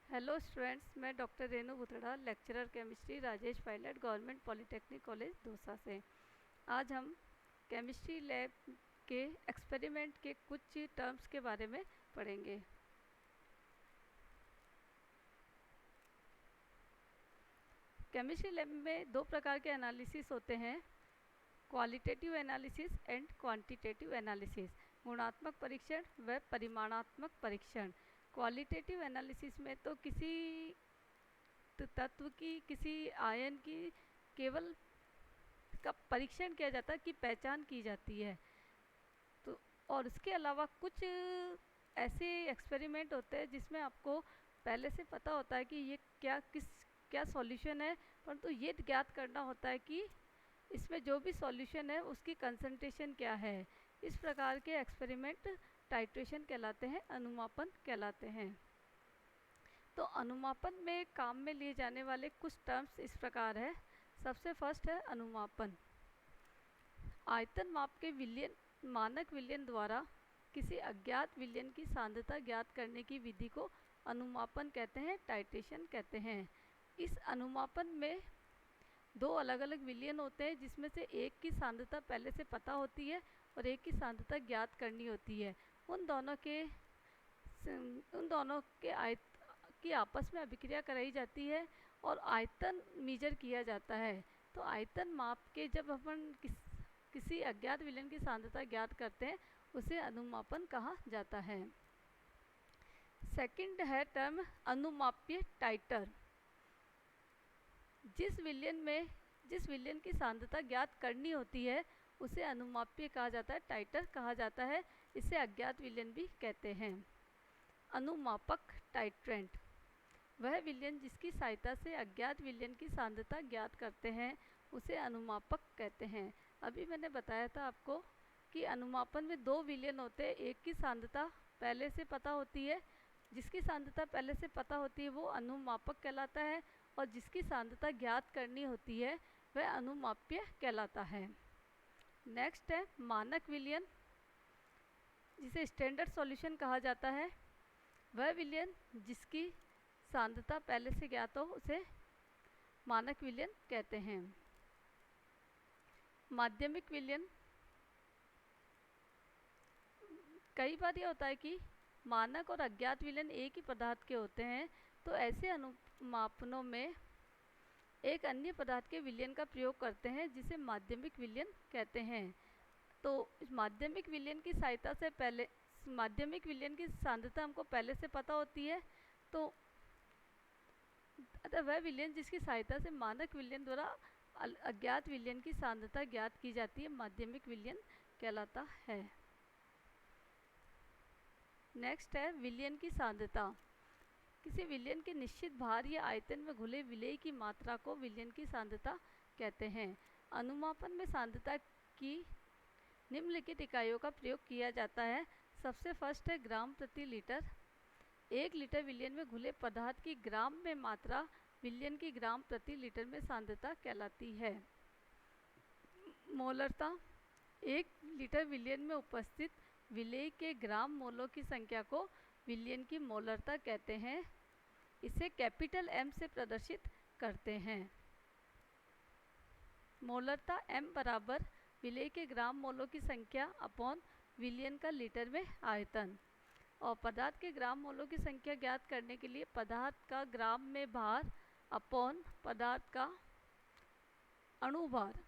Hello students, मैं doctor Renu Butara, lecturer chemistry, Rajesh Pilot, government polytechnic college Dausa से। आज हम केमिस्ट्री लैब के एक्सपेरिमेंट के कुछ टर्म्स के बारे में पढ़ेंगे। केमिस्ट्री लैब में दो प्रकार के एनालिसिस होते हैं, qualitative analysis and quantitative analysis. गुणात्मक परीक्षण व परिमाणात्मक परीक्षण। क्वालिटेटिव एनालिसिस में तो किसी तत्व की, किसी आयन की केवल का परीक्षण किया जाता है, कि पहचान की जाती है। तो और इसके अलावा कुछ ऐसे एक्सपेरिमेंट होते हैं जिसमें आपको पहले से पता होता है कि ये क्या सॉल्यूशन है, परंतु ये ज्ञात करना होता है कि इसमें जो भी सॉल्यूशन है उसकी कंसंट्रेशन क्या है। इस प्रकार के एक्सपेरिमेंट टाइट्रेशन कहलाते हैं, अनुमापन कहलाते हैं। तो अनुमापन में काम में लिए जाने वाले कुछ टर्म्स इस प्रकार है। सबसे फर्स्ट है अनुमापन। आयतन माप के विलयन, मानक विलयन द्वारा किसी अज्ञात विलयन की सांद्रता ज्ञात करने की विधि को अनुमापन कहते हैं, टाइट्रेशन कहते हैं। इस अनुमापन में दो अलग अलग विलयन होते हैं, जिसमें से एक की सांद्रता पहले से पता होती है और एक की सांद्रता ज्ञात करनी होती है। उन दोनों के की आपस में अभिक्रिया कराई जाती है और आयतन मीजर किया जाता है। तो आयतन माप के जब अपन किसी अज्ञात विलयन की सांद्रता ज्ञात करते हैं, उसे अनुमापन कहा जाता है। सेकंड है टर्म अनुमाप्य टाइटर। जिस विलयन की सांद्रता ज्ञात करनी होती है उसे अनुमाप्य कहा जाता है, टाइटर कहा जाता है। इसे अज्ञात विलयन भी कहते हैं। अनुमापक टाइट्रेंट वह विलयन जिसकी सहायता से अज्ञात विलयन की सांद्रता ज्ञात करते हैं, उसे अनुमापक कहते हैं। अभी मैंने बताया था आपको कि अनुमापन में दो विलयन होते हैं। एक की सांद्रता पहले से पता होती है, जिसकी सांद्रता पहले से पता होती है वो अनुमापक कहलाता है, और जिसकी सांद्रता ज्ञात करनी होती है वह अनुमाप्य कहलाता है। नेक्स्ट है मानक विलयन, जिसे स्टैंडर्ड सॉल्यूशन कहा जाता है। वह विलयन जिसकी सांद्रता पहले से ज्ञात हो उसे मानक विलयन कहते हैं। माध्यमिक विलयन, कई बार ये होता है कि मानक और अज्ञात विलयन एक ही पदार्थ के होते हैं, तो ऐसे अनुमापनों में एक अन्य पदार्थ के विलयन का प्रयोग करते हैं, जिसे माध्यमिक विलयन कहते हैं। तो माध्यमिक विलयन की सहायता से माध्यमिक विलयन की सांद्रता हमको पहले से पता होती है, तो अतः वह विलयन जिसकी सहायता से मानक विलयन द्वारा अज्ञात विलयन की सांद्रता ज्ञात की जाती है, माध्यमिक विलयन कहलाता है। नेक्स्ट है विलयन की सांद्रता। किसी विलयन के निश्चित भार या आयतन में घुले विलेय की मात्रा को विलयन की सांद्रता कहते हैं। अनुमापन में सांद्रता की निम्नलिखित इकाइयों का प्रयोग किया जाता है। सबसे फर्स्ट है ग्राम प्रति लीटर। 1 लीटर विलयन में घुले पदार्थ की ग्राम में मात्रा विलयन की ग्राम प्रति लीटर में सांद्रता कहलाती है। मोलरता, 1 लीटर विलयन में उपस्थित विलेय के ग्राम मोलों की संख्या को विलयन की मोलरता कहते हैं। इसे कैपिटल M से प्रदर्शित करते हैं। मोलरता M बराबर विलेय के ग्राम मोलों की संख्या अपॉन विलयन का लीटर में आयतन। और पदार्थ के ग्राम मोलों की संख्या ज्ञात करने के लिए पदार्थ का ग्राम में भार अपॉन पदार्थ का अणुभार।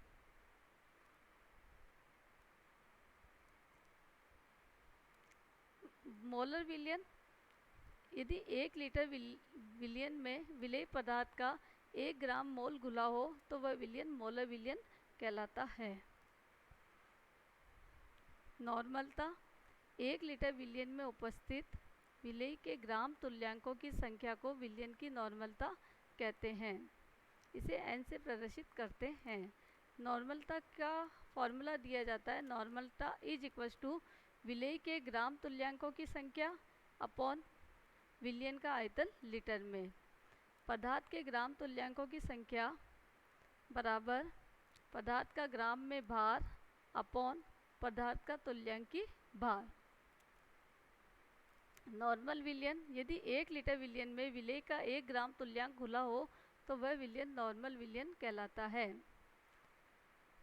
मोलर विलयन, यदि 1 लीटर विलयन में विलेय पदार्थ का 1 ग्राम मोल घुला हो तो वह विलयन मोलर विलयन कहलाता है। नॉर्मलता, 1 लीटर विलयन में उपस्थित विलेय के ग्राम तुल्यांकों की संख्या को विलयन की नॉर्मलता कहते हैं। इसे n से प्रदर्शित करते हैं। नॉर्मलता का फॉर्मूला दिया जाता है, नॉर्मलता इज इक्वल्स टू विलेय के ग्राम तुल्यांकों की संख्या अपॉन विलयन का आयतन लीटर में। पदार्थ के ग्राम तुल्यांकों की संख्या बराबर पदार्थ का ग्राम में भार अपॉन पदार्थ का तुल्यांकी भार। नॉर्मल विलयन, यदि 1 लीटर विलयन में विलेय का 1 ग्राम तुल्यांक घुला हो तो वह विलयन नॉर्मल विलयन कहलाता है।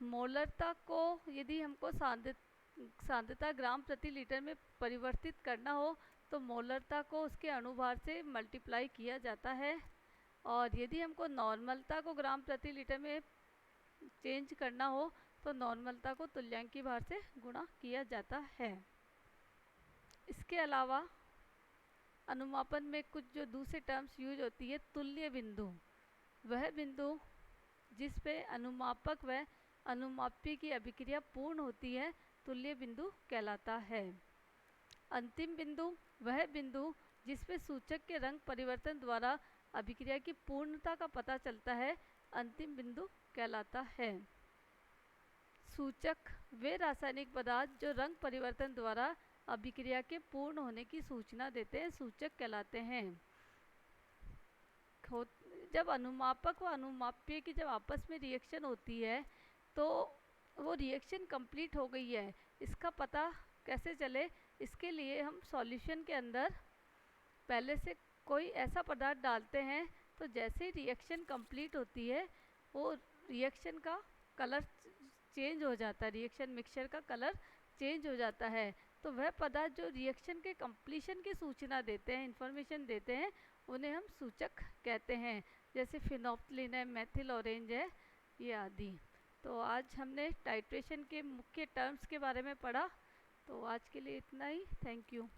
मोलरता को यदि हमको सांद्रता ग्राम प्रति लीटर में परिवर्तित करना हो तो मोलरता को उसके अणुभार से मल्टीप्लाई किया जाता है, और यदि हमको नॉर्मलता को ग्राम प्रति लीटर में चेंज करना हो तो नॉर्मलता को तुल्यांकी भार से गुणा किया जाता है। इसके अलावा अनुमापन में कुछ जो दूसरे टर्म्स यूज होती है, तुल्य बिंदु, वह बिंदु जिस पे अनुमापक व अनुमाप्य की अभिक्रिया पूर्ण होती है, तुल्य बिंदु कहलाता है। अंतिम बिंदु, वह बिंदु जिस पे सूचक के रंग परिवर्तन द्वारा अभिक्रिया की पूर्णता का पता चलता है, अंतिम बिंदु कहलाता है। सूचक वे रासायनिक पदार्थ जो रंग परिवर्तन द्वारा अभिक्रिया के पूर्ण होने की सूचना देते हैं, सूचक कहलाते हैं। जब अनुमापक व अनुमाप्य की जब आपस में रिएक्शन होती है तो वो रिएक्शन कंप्लीट हो गई है, इसका पता कैसे चले, इसके लिए हम सॉल्यूशन के अंदर पहले से कोई ऐसा पदार्थ डालते हैं, तो जैसे ही रिएक्शन कंप्लीट होती है वो रिएक्शन का कलर चेंज हो जाता है, रिएक्शन मिक्सचर का कलर चेंज हो जाता है। तो वह पदार्थ जो रिएक्शन के कंप्लीशन की सूचना देते हैं, इंफॉर्मेशन देते हैं, उन्हें हम सूचक कहते हैं। जैसे फिनोप्थलीन है, मेथिल ऑरेंज है, ये आदि। तो आज हमने टाइट्रेशन के मुख्य टर्म्स के बारे में पढ़ा। तो आज के लिए इतना ही। Thank you.